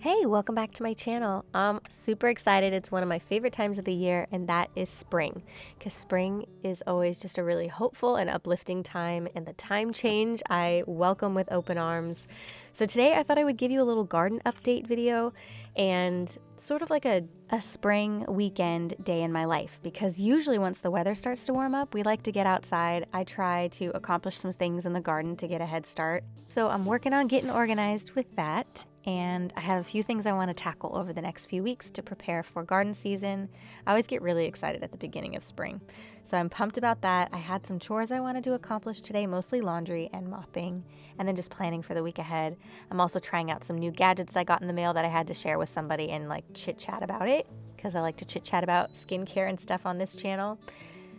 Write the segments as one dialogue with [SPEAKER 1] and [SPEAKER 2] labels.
[SPEAKER 1] Hey, welcome back to my channel. I'm super excited. It's one of my favorite times of the year, and that is spring. Because spring is always just a really hopeful and uplifting time, and the time change I welcome with open arms. So today I thought I would give you a little garden update video and sort of like a spring weekend day in my life. Because usually once the weather starts to warm up, we like to get outside. I try to accomplish some things in the garden to get a head start. So I'm working on getting organized with that. And I have a few things I want to tackle over the next few weeks to prepare for garden season. I always get really excited at the beginning of spring. So I'm pumped about that. I had some chores I wanted to accomplish today, mostly laundry and mopping, and then just planning for the week ahead. I'm also trying out some new gadgets I got in the mail that I had to share with somebody and like chit chat about it, because I like to chit chat about skincare and stuff on this channel.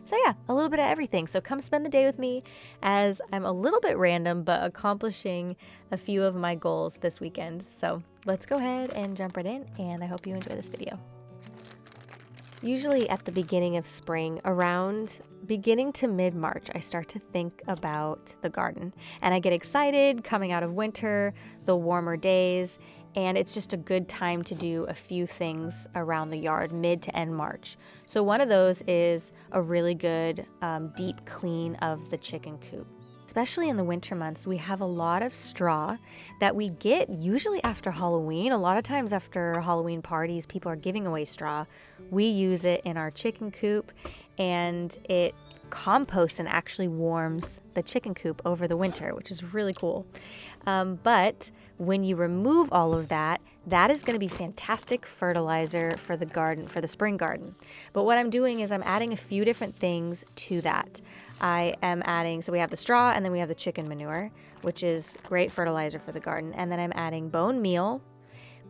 [SPEAKER 1] So yeah, a little bit of everything. So come spend the day with me as I'm a little bit random, but accomplishing a few of my goals this weekend. So let's go ahead and jump right in, and I hope you enjoy this video. Usually at the beginning of spring, around beginning to mid-March, I start to think about the garden. And I get excited coming out of winter, the warmer days, and it's just a good time to do a few things around the yard mid to end March. So one of those is a really good deep clean of the chicken coop. Especially in the winter months, we have a lot of straw that we get usually after Halloween. A lot of times after Halloween parties, people are giving away straw. We use it in our chicken coop, and it composts and actually warms the chicken coop over the winter, which is really cool. But when you remove all of that, that is going to be fantastic fertilizer for the garden, for the spring garden. But what I'm doing is I'm adding a few different things to that. I am adding, so we have the straw and then we have the chicken manure, which is great fertilizer for the garden. And then I'm adding bone meal,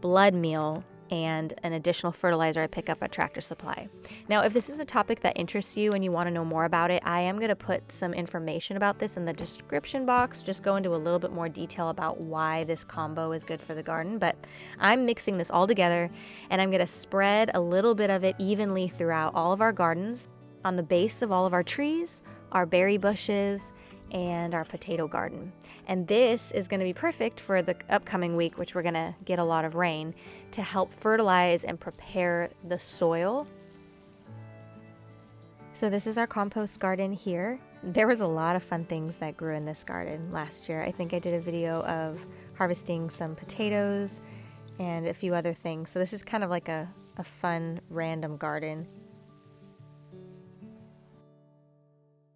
[SPEAKER 1] blood meal, and an additional fertilizer I pick up at Tractor Supply. Now, if this is a topic that interests you and you want to know more about it, I am going to put some information about this in the description box. Just go into a little bit more detail about why this combo is good for the garden. But I'm mixing this all together, and I'm going to spread a little bit of it evenly throughout all of our gardens, on the base of all of our trees, our berry bushes, and our potato garden. And this is going to be perfect for the upcoming week, which we're going to get a lot of rain, to help fertilize and prepare the soil. So this is our compost garden here. There was a lot of fun things that grew in this garden last year. I think I did a video of harvesting some potatoes and a few other things. So this is kind of like a fun random garden.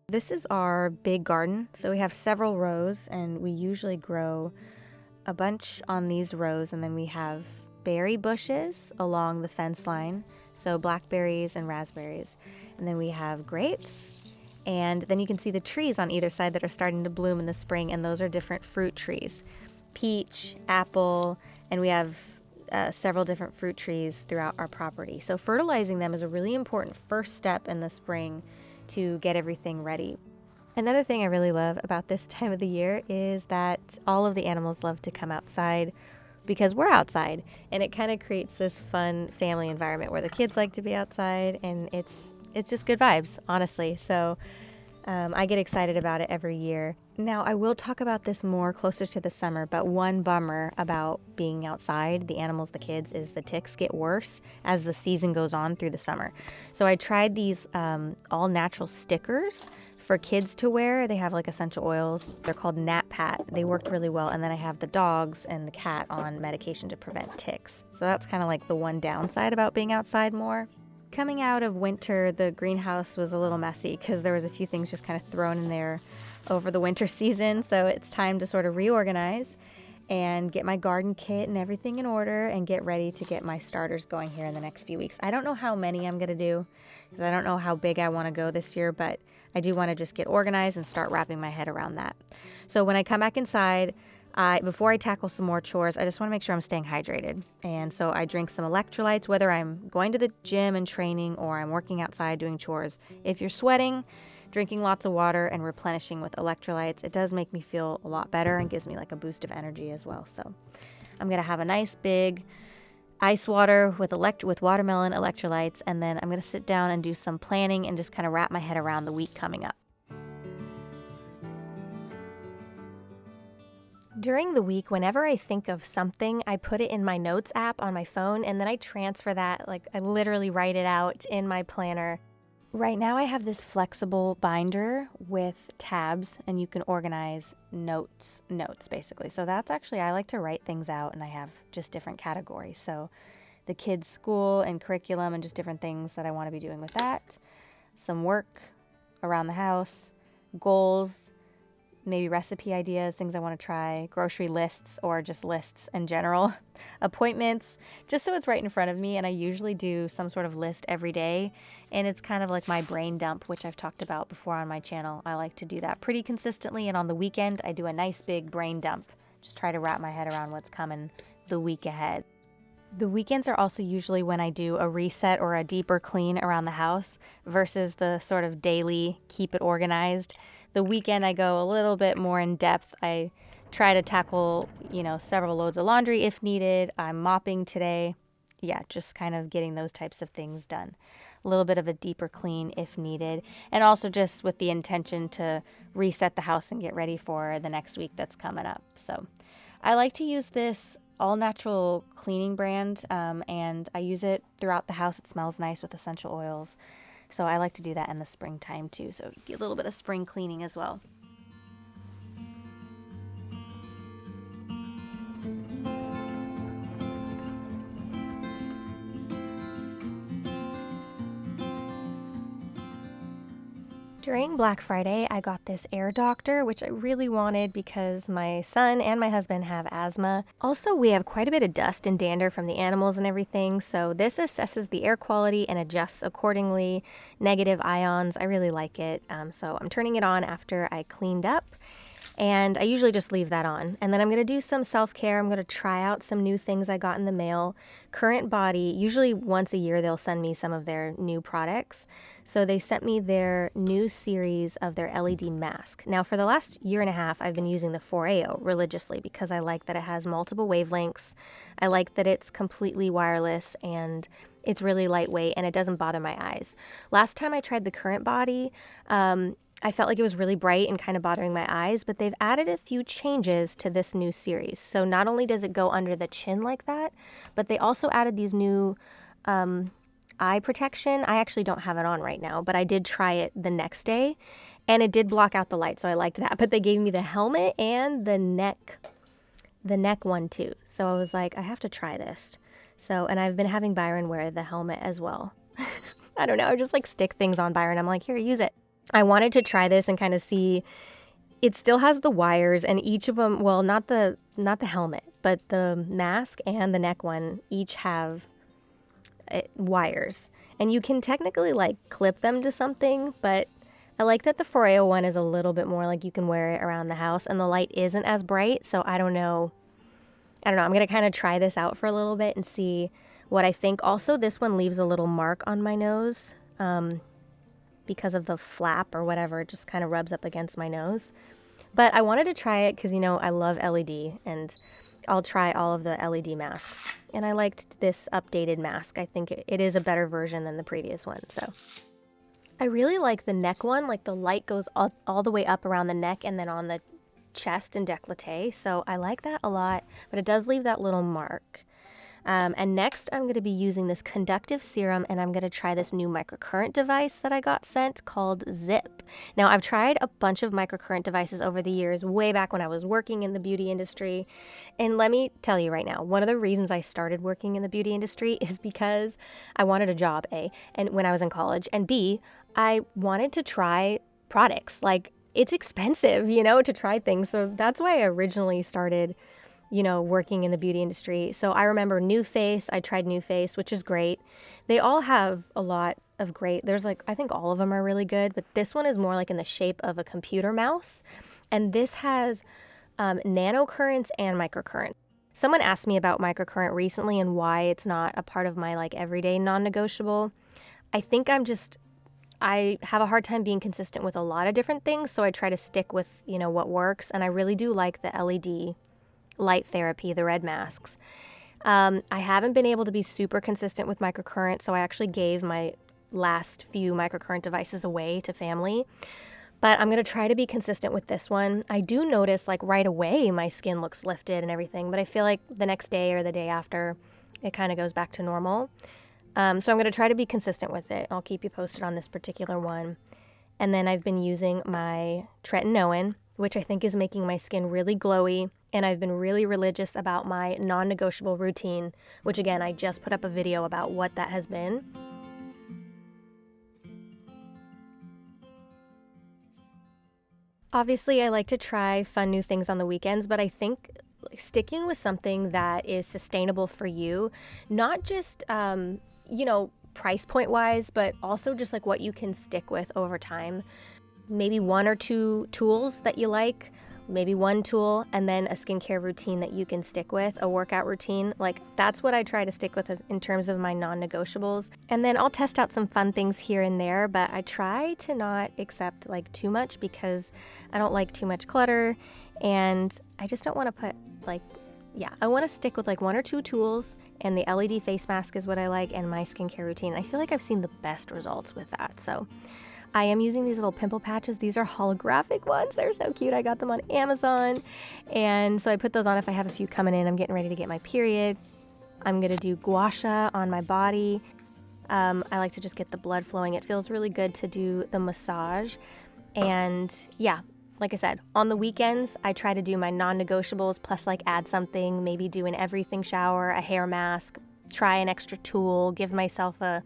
[SPEAKER 1] This is our big garden. So we have several rows, and we usually grow a bunch on these rows, and then we have berry bushes along the fence line, so blackberries and raspberries. And then we have grapes, and then you can see the trees on either side that are starting to bloom in the spring, and those are different fruit trees. Peach, apple, and we have several different fruit trees throughout our property. So fertilizing them is a really important first step in the spring to get everything ready. Another thing I really love about this time of the year is that all of the animals love to come outside because we're outside, and it kind of creates this fun family environment where the kids like to be outside, and it's just good vibes, honestly. So I get excited about it every year. Now, I will talk about this more closer to the summer, but one bummer about being outside, the animals, the kids, is the ticks get worse as the season goes on through the summer. So I tried these all natural stickers for kids to wear. They have like essential oils. They're called Nat Pat. They worked really well. And then I have the dogs and the cat on medication to prevent ticks. So that's kind of like the one downside about being outside more. Coming out of winter, the greenhouse was a little messy because there was a few things just kind of thrown in there over the winter season. So it's time to sort of reorganize and get my garden kit and everything in order and get ready to get my starters going here in the next few weeks. I don't know how many I'm going to do because I don't know how big I want to go this year, but I do want to just get organized and start wrapping my head around that. So when I come back inside, before I tackle some more chores, I just want to make sure I'm staying hydrated. And so I drink some electrolytes, whether I'm going to the gym and training or I'm working outside doing chores. If you're sweating, drinking lots of water and replenishing with electrolytes, it does make me feel a lot better and gives me like a boost of energy as well. So I'm going to have a nice big ice water with watermelon electrolytes, and then I'm going to sit down and do some planning and just kind of wrap my head around the week coming up. During the week, whenever I think of something, I put it in my notes app on my phone, and then I transfer that, like I literally write it out in my planner. Right now I have this flexible binder with tabs, and you can organize notes basically. So that's actually, I like to write things out, and I have just different categories. So the kids' school and curriculum and just different things that I want to be doing with that. Some work around the house, goals, maybe recipe ideas, things I want to try, grocery lists or just lists in general, appointments, just so it's right in front of me. And I usually do some sort of list every day. And it's kind of like my brain dump, which I've talked about before on my channel. I like to do that pretty consistently. And on the weekend, I do a nice big brain dump. Just try to wrap my head around what's coming the week ahead. The weekends are also usually when I do a reset or a deeper clean around the house versus the sort of daily keep it organized. The weekend I go a little bit more in depth. I try to tackle, several loads of laundry if needed. I'm mopping today. Yeah, just kind of getting those types of things done. A little bit of a deeper clean if needed. And also just with the intention to reset the house and get ready for the next week that's coming up. So I like to use this all-natural cleaning brand, and I use it throughout the house. It smells nice with essential oils. So I like to do that in the springtime too. So get a little bit of spring cleaning as well. During Black Friday, I got this air doctor, which I really wanted because my son and my husband have asthma. Also, we have quite a bit of dust and dander from the animals and everything, so this assesses the air quality and adjusts accordingly. Negative ions, I really like it. So I'm turning it on after I cleaned up. And I usually just leave that on. And then I'm going to do some self-care. I'm going to try out some new things I got in the mail. Current Body, usually once a year they'll send me some of their new products. So they sent me their new series of their LED mask. Now for the last year and a half, I've been using the 4AO religiously because I like that it has multiple wavelengths. I like that it's completely wireless and it's really lightweight and it doesn't bother my eyes. Last time I tried the Current Body, I felt like it was really bright and kind of bothering my eyes, but they've added a few changes to this new series. So not only does it go under the chin like that, but they also added these new eye protection. I actually don't have it on right now, but I did try it the next day and it did block out the light, so I liked that. But they gave me the helmet and the neck one too. So I was like, I have to try this. So, and I've been having Byron wear the helmet as well. I don't know, I just like stick things on Byron. I'm like, here, use it. I wanted to try this and kind of see, it still has the wires and each of them, well, not the helmet, but the mask and the neck one each have wires. And you can technically like clip them to something, but I like that the 4AO one is a little bit more like you can wear it around the house and the light isn't as bright. So I don't know. I'm going to kind of try this out for a little bit and see what I think. Also, this one leaves a little mark on my nose. Because of the flap or whatever, it just kind of rubs up against my nose. But I wanted to try it because, I love LED and I'll try all of the LED masks. And I liked this updated mask. I think it is a better version than the previous one. So I really like the neck one. Like the light goes all the way up around the neck and then on the chest and décolleté. So I like that a lot, but it does leave that little mark. And next I'm going to be using this conductive serum and I'm going to try this new microcurrent device that I got sent called Zip. Now I've tried a bunch of microcurrent devices over the years, way back when I was working in the beauty industry. And let me tell you right now, one of the reasons I started working in the beauty industry is because I wanted a job, A, and when I was in college, and B, I wanted to try products. Like it's expensive, to try things. So that's why I originally started working in the beauty industry. So I remember NuFace. I tried NuFace, which is great. They all have a lot of great, I think all of them are really good, but this one is more like in the shape of a computer mouse. And this has nanocurrents and microcurrent. Someone asked me about microcurrent recently and why it's not a part of my everyday non-negotiable. I think I have a hard time being consistent with a lot of different things. So I try to stick with, what works. And I really do like the LED light therapy, the red masks. I haven't been able to be super consistent with microcurrent, so I actually gave my last few microcurrent devices away to family. But I'm going to try to be consistent with this one. I do notice like right away my skin looks lifted and everything, but I feel like the next day or the day after it kind of goes back to normal. So I'm going to try to be consistent with it. I'll keep you posted on this particular one. And then I've been using my tretinoin, which I think is making my skin really glowy. And I've been really religious about my non-negotiable routine, which again, I just put up a video about what that has been. Obviously, I like to try fun new things on the weekends, but I think sticking with something that is sustainable for you, not just, price point wise, but also just like what you can stick with over time. Maybe 1 or 2 tools that you like, maybe 1 tool, and then a skincare routine that you can stick with, a workout routine. Like that's what I try to stick with in terms of my non-negotiables. And then I'll test out some fun things here and there, but I try to not accept like too much because I don't like too much clutter, and I just don't want to put I want to stick with like 1 or 2 tools, and the LED face mask is what I like, and my skincare routine. I feel like I've seen the best results with that. So I am using these little pimple patches. These are holographic ones. They're so cute. I got them on Amazon. And so I put those on if I have a few coming in. I'm getting ready to get my period. I'm going to do Gua Sha on my body. I like to just get the blood flowing. It feels really good to do the massage. And yeah, like I said, on the weekends, I try to do my non-negotiables plus like add something, maybe do an everything shower, a hair mask, try an extra tool, give myself a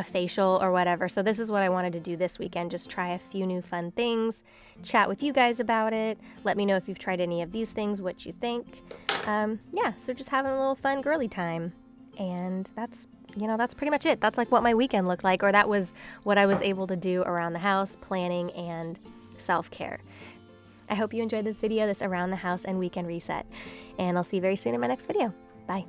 [SPEAKER 1] facial or whatever. So this is what I wanted to do this weekend, just try a few new fun things, chat with you guys about it. Let me know if you've tried any of these things, what you think. So just having a little fun girly time. And that's pretty much it. That's like what my weekend looked like, or that was what I was able to do around the house, planning and self-care. I hope you enjoyed this video, this around the house and weekend reset. And I'll see you very soon in my next video. Bye.